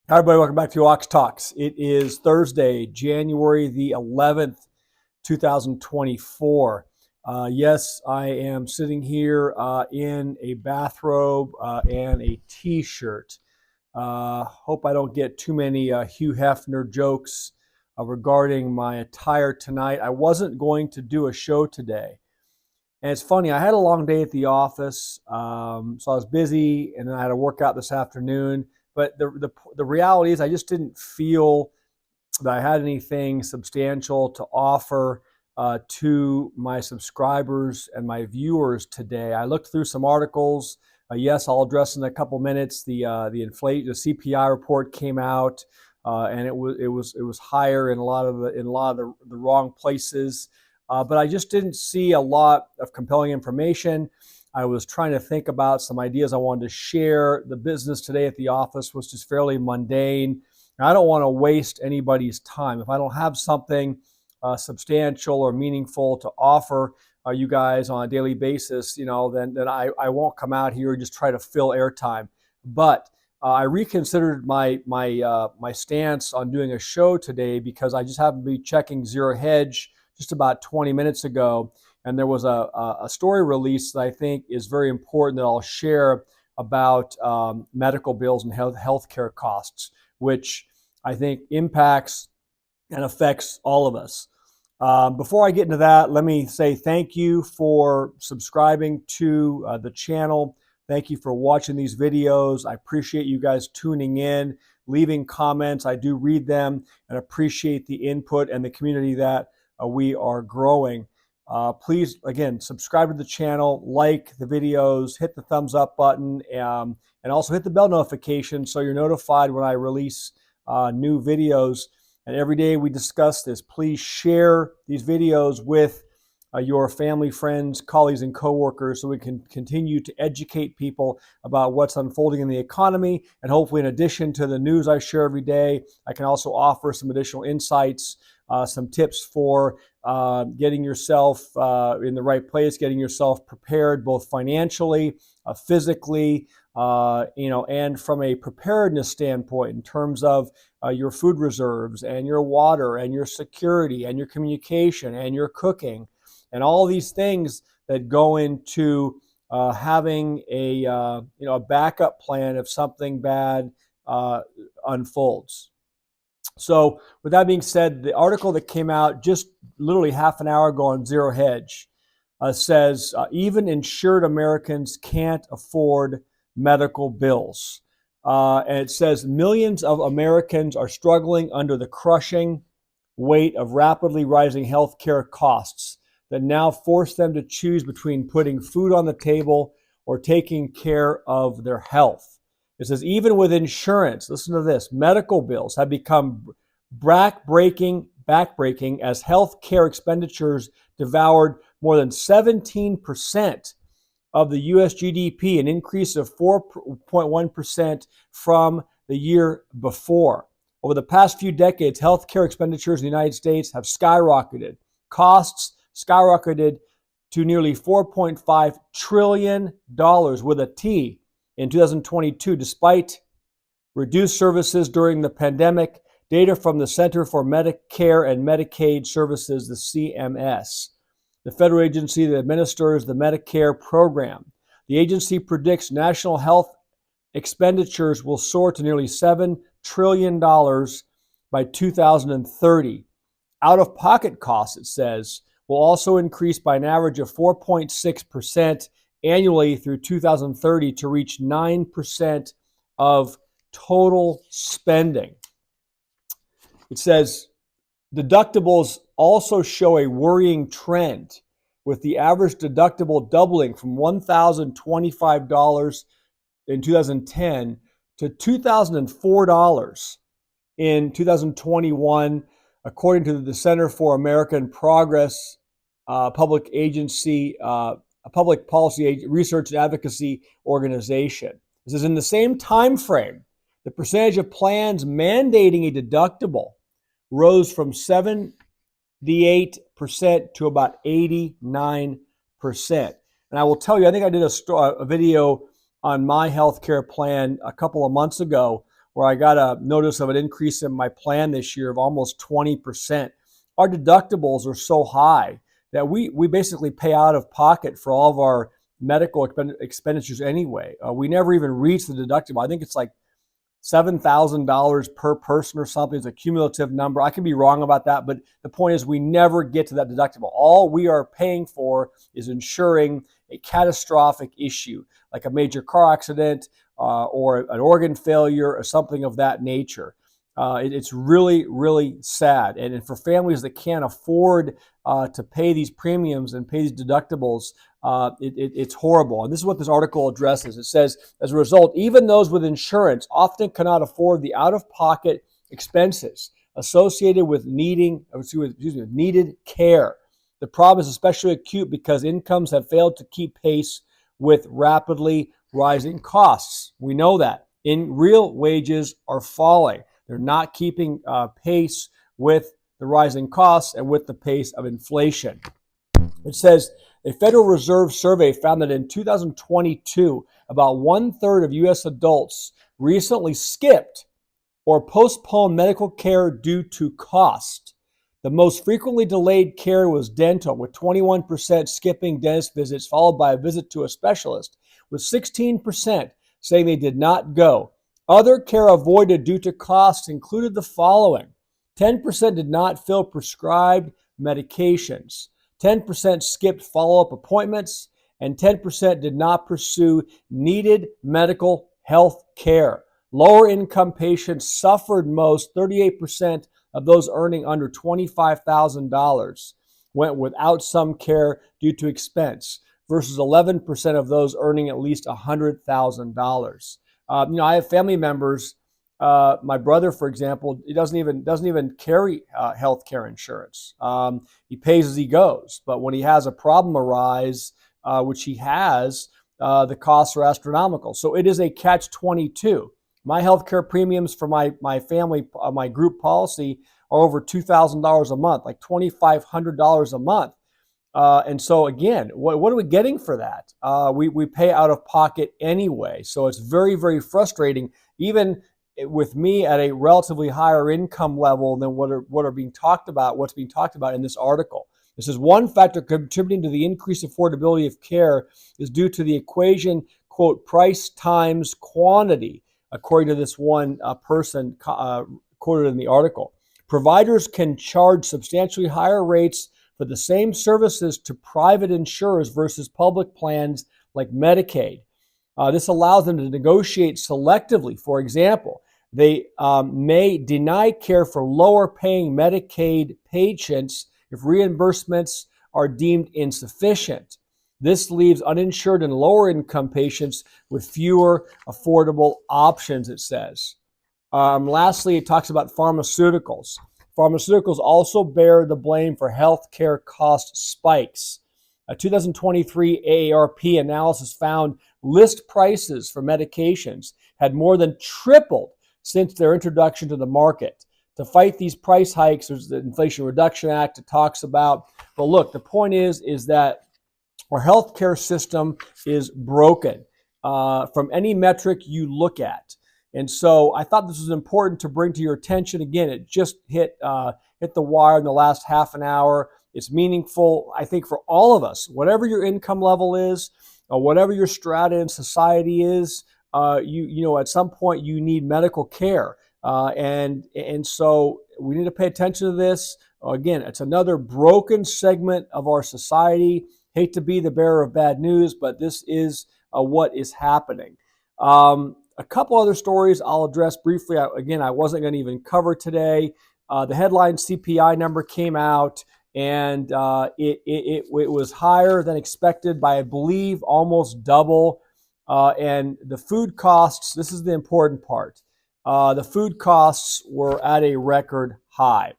Hi, everybody. Welcome back to Ox Talks. It is Thursday, January the 11th, 2024. Yes, I am sitting here in a bathrobe and a t-shirt. Hope I don't get too many Hugh Hefner jokes regarding my attire tonight. I wasn't going to do a show today. And it's funny, I had a long day at the office, so I was busy, and then I had a workout this afternoon. But the reality is, I just didn't feel that I had anything substantial to offer to my subscribers and my viewers today. I looked through some articles. Yes, I'll address in a couple minutes. The CPI report came out, and it was higher in a lot of the wrong places. But I just didn't see a lot of compelling information. I was trying to think about some ideas I wanted to share. The business today at the office was just fairly mundane. I don't want to waste anybody's time. If I don't have something substantial or meaningful to offer you guys on a daily basis, then I won't come out here and just try to fill airtime. But I reconsidered my stance on doing a show today because I just happened to be checking Zero Hedge just about 20 minutes ago, and there was a story release that I think is very important that I'll share about medical bills and healthcare costs, which I think impacts and affects all of us. Before I get into that, let me say thank you for subscribing to the channel. Thank you for watching these videos. I appreciate you guys tuning in, leaving comments. I do read them and appreciate the input and the community that we are growing. Please, again, subscribe to the channel, like the videos, hit the thumbs up button, and also hit the bell notification so you're notified when I release new videos. And every day we discuss this. Please share these videos with your family, friends, colleagues, and coworkers so we can continue to educate people about what's unfolding in the economy. And hopefully, in addition to the news I share every day, I can also offer some additional insights, some tips for getting yourself in the right place, getting yourself prepared both financially, physically, and from a preparedness standpoint in terms of your food reserves and your water and your security and your communication and your cooking and all these things that go into having a backup plan if something bad unfolds. So with that being said, the article that came out just literally half an hour ago on Zero Hedge says even insured Americans can't afford medical bills. And it says millions of Americans are struggling under the crushing weight of rapidly rising healthcare costs that now force them to choose between putting food on the table or taking care of their health. It says even with insurance, listen to this, medical bills have become backbreaking as healthcare expenditures devoured more than 17% of the U.S. GDP, an increase of 4.1% from the year before. Over the past few decades, healthcare expenditures in the United States have skyrocketed. Costs skyrocketed to nearly $4.5 trillion with a T in 2022, despite reduced services during the pandemic. Data from the Center for Medicare and Medicaid Services, the CMS, the federal agency that administers the Medicare program. The agency predicts national health expenditures will soar to nearly $7 trillion by 2030. Out-of-pocket costs, it says, will also increase by an average of 4.6% annually through 2030 to reach 9% of total spending. It says deductibles also show a worrying trend, with the average deductible doubling from $1,025 in 2010 to $2,004 in 2021, according to the Center for American Progress, public agency, a public policy research and advocacy organization. This is in the same time frame. The percentage of plans mandating a deductible rose from 78% to about 89%. And I will tell you, I think I did a video on my healthcare plan a couple of months ago where I got a notice of an increase in my plan this year of almost 20%. Our deductibles are so high that we basically pay out of pocket for all of our medical expenditures anyway. We never even reach the deductible. I think it's like $7,000 per person or something. It's a cumulative number. I can be wrong about that, but the point is we never get to that deductible. All we are paying for is insuring a catastrophic issue, like a major car accident or an organ failure or something of that nature. It's really, really sad. And for families that can't afford to pay these premiums and pay these deductibles, it's horrible. And this is what this article addresses. It says, as a result, even those with insurance often cannot afford the out-of-pocket expenses associated with needed care. The problem is especially acute because incomes have failed to keep pace with rapidly rising costs. We know that. Real wages are falling. They're not keeping pace with the rising costs and with the pace of inflation. It says a Federal Reserve survey found that in 2022, about 1/3 of U.S. adults recently skipped or postponed medical care due to cost. The most frequently delayed care was dental, with 21% skipping dentist visits, followed by a visit to a specialist, with 16% saying they did not go. Other care avoided due to costs included the following: 10% did not fill prescribed medications, 10% skipped follow-up appointments, and 10% did not pursue needed medical health care. Lower income patients suffered most. 38% of those earning under $25,000 went without some care due to expense, versus 11% of those earning at least $100,000. I have family members. My brother, for example, he doesn't even carry health care insurance. He pays as he goes, but when he has a problem arise, which he has, the costs are astronomical. So it is a catch-22. My health care premiums for my family, my group policy, are over $2,000 a month, like $2,500 a month. And so again, what are we getting for that? We pay out of pocket anyway. So it's very, very frustrating, even with me at a relatively higher income level than what's being talked about in this article. This is one factor contributing to the increased affordability of care is due to the equation, quote, price times quantity, according to this one person quoted in the article. Providers can charge substantially higher rates for the same services to private insurers versus public plans like Medicaid. This allows them to negotiate selectively. For example, they may deny care for lower paying Medicaid patients if reimbursements are deemed insufficient. This leaves uninsured and lower income patients with fewer affordable options, it says. Lastly, it talks about pharmaceuticals. Pharmaceuticals also bear the blame for healthcare cost spikes. A 2023 AARP analysis found list prices for medications had more than tripled since their introduction to the market. To fight these price hikes, there's the Inflation Reduction Act it talks about. But look, the point is that our healthcare system is broken from any metric you look at. And so I thought this was important to bring to your attention. Again, it just hit the wire in the last half an hour. It's meaningful, I think, for all of us. Whatever your income level is, or whatever your strata in society is, at some point you need medical care. And so we need to pay attention to this. Again, it's another broken segment of our society. Hate to be the bearer of bad news, but this is what is happening. A couple other stories I'll address briefly. I wasn't going to even cover today. The headline CPI number came out, and it was higher than expected by, I believe, almost double. And the food costs, this is the important part. The food costs were at a record high.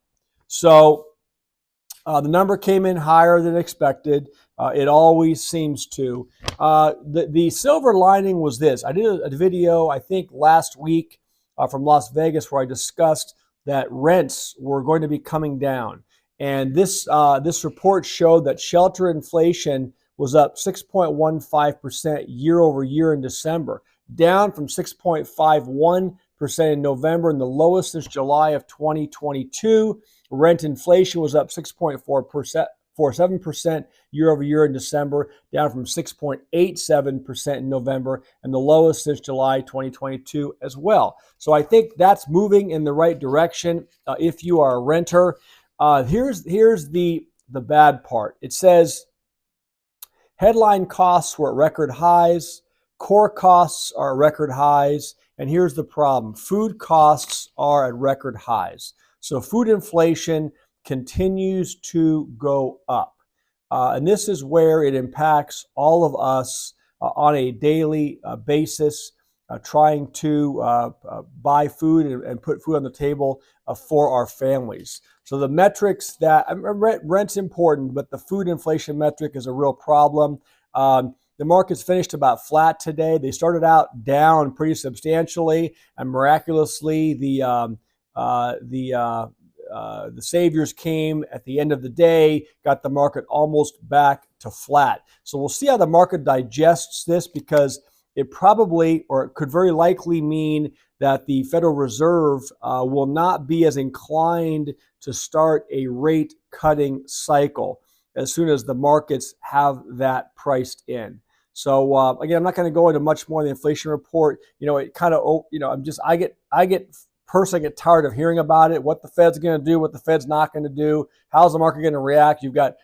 So the number came in higher than expected. It always seems to. The silver lining was this. I did a video, I think, last week from Las Vegas where I discussed that rents were going to be coming down. And this report showed that shelter inflation was up 6.15% year over year in December, down from 6.51% in November, and the lowest since July of 2022. Rent inflation was up 6.47% year over year in December, down from 6.87% in November, and the lowest since July 2022 as well. So I think that's moving in the right direction if you are a renter. Here's the bad part. It says headline costs were at record highs, core costs are at record highs, and here's the problem. Food costs are at record highs. So food inflation continues to go up. And this is where it impacts all of us on a daily basis, trying to buy food and put food on the table for our families. So the metrics that, rent's important, but the food inflation metric is a real problem. The market's finished about flat today. They started out down pretty substantially, and miraculously the saviors came at the end of the day, got the market almost back to flat. So we'll see how the market digests this, because it probably, or it could very likely mean that the Federal Reserve will not be as inclined to start a rate cutting cycle as soon as the markets have that priced in. So again, I'm not going to go into much more of the inflation report. It kind of, I get tired of hearing about it, what the Fed's going to do, what the Fed's not going to do, how's the market going to react. You've got,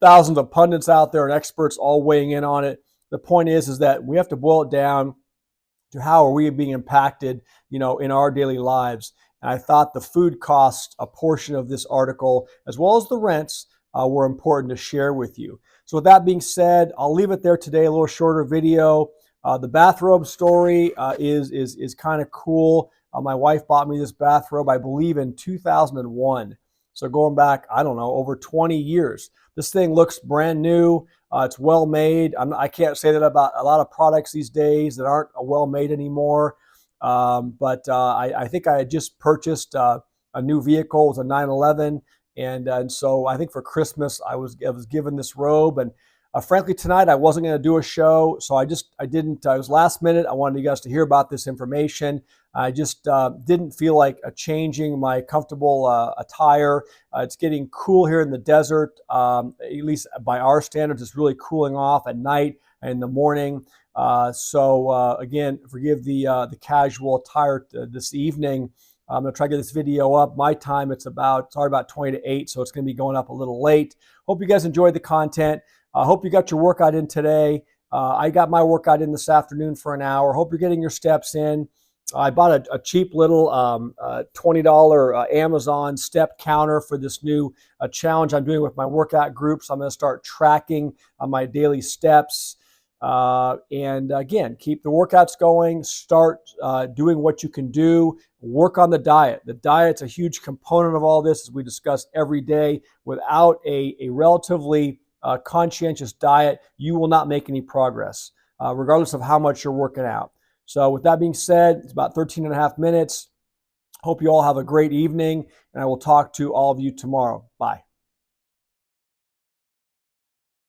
thousands of pundits out there and experts all weighing in on it. The point is that we have to boil it down to how are we being impacted, in our daily lives. And I thought the food cost, a portion of this article, as well as the rents, were important to share with you. So with that being said, I'll leave it there today, a little shorter video. The bathrobe story is kind of cool. My wife bought me this bathrobe, I believe, in 2001. So going back, I don't know, over 20 years. This thing looks brand new. It's well made. I can't say that about a lot of products these days that aren't well made anymore. But I think I had just purchased a new vehicle. It was a 911. And so I think for Christmas, I was given this robe. And frankly, tonight I wasn't going to do a show, so I didn't. It was last minute. I wanted you guys to hear about this information. I just didn't feel like changing my comfortable attire. It's getting cool here in the desert, at least by our standards. It's really cooling off at night and in the morning. So again, forgive the casual attire this evening. I'm going to try to get this video up. My time, it's about 20 to 8, so it's going to be going up a little late. Hope you guys enjoyed the content. I hope you got your workout in today. I got my workout in this afternoon for an hour. Hope you're getting your steps in. I bought a cheap little $20 Amazon step counter for this new challenge I'm doing with my workout group. So I'm going to start tracking my daily steps. And again, keep the workouts going. Start doing what you can do. Work on the diet. The diet's a huge component of all this, as we discuss every day. Without a relatively conscientious diet, you will not make any progress, regardless of how much you're working out. So with that being said, it's about 13 and a half minutes. Hope you all have a great evening, and I will talk to all of you tomorrow. Bye.